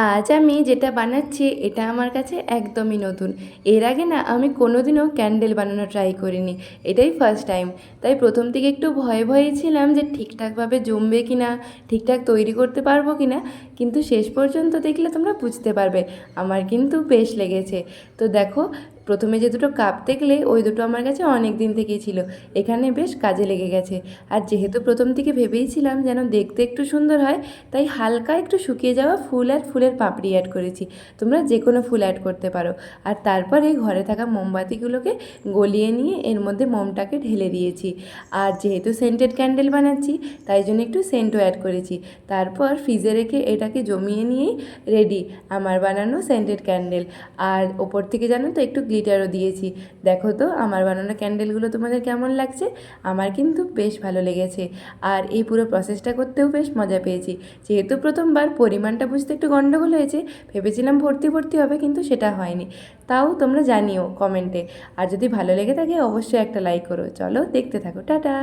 আজ আমি যেটা বানাচ্ছি এটা আমার কাছে একদমই নতুন। এর আগে না আমি কোনোদিনও ক্যান্ডেল বানানো ট্রাই করিনি। এটাই ফার্স্ট টাইম। তাই প্রথম থেকে একটু ভয়ে ভয়ে ছিলাম যে ঠিকঠাকভাবে জমবে কি না, ঠিকঠাক তৈরি করতে পারবো কি না। কিন্তু শেষ পর্যন্ত দেখলে তোমরা বুঝতে পারবে আমার কিন্তু বেশ লেগেছে। তো দেখো, প্রথমে যে দুটো কাপ দেখলে ওই দুটো আমার কাছে অনেক দিন থেকেই ছিল, এখানে বেশ কাজে লেগে গেছে। আর যেহেতু প্রথম থেকে ভেবেইছিলাম যেন দেখতে একটু সুন্দর হয়, তাই হালকা একটু শুকিয়ে যাওয়া ফুল আর ফুলের পাপড়ি অ্যাড করেছি। তোমরা যে কোনো ফুল অ্যাড করতে পারো। আর তারপরে ঘরে থাকা মোমবাতিগুলোকে গলিয়ে নিয়ে এর মধ্যে মোমটাকে ঢেলে দিয়েছি। আর যেহেতু সেন্টেড ক্যান্ডেল বানাচ্ছি, তাই জন্য একটু সেন্টও অ্যাড করেছি। তারপর ফ্রিজে রেখে এটাকে জমিয়ে নিয়েই রেডি আমার বানানো সেন্টেড ক্যান্ডেল। আর ওপর থেকে জানো তো একটু গ্লিটারও দিয়েছি। দেখো তো আমার বানানো ক্যান্ডেলগুলো তোমাদের কেমন লাগছে। আমার কিন্তু বেশ ভালো লেগেছে। আর এই পুরো প্রসেসটা করতেও বেশ মজা পেয়েছি। যেহেতু প্রথমবার পরিমাণটা বুঝতে একটু গন্ডগোল হয়েছে, ভেবেছিলাম ভর্তি ভর্তি হবে, কিন্তু সেটা হয়নি। তাও তোমরা জানিও কমেন্টে। আর যদি ভালো লেগে থাকে অবশ্যই একটা লাইক করো। চলো দেখতে থাকো, টাটা।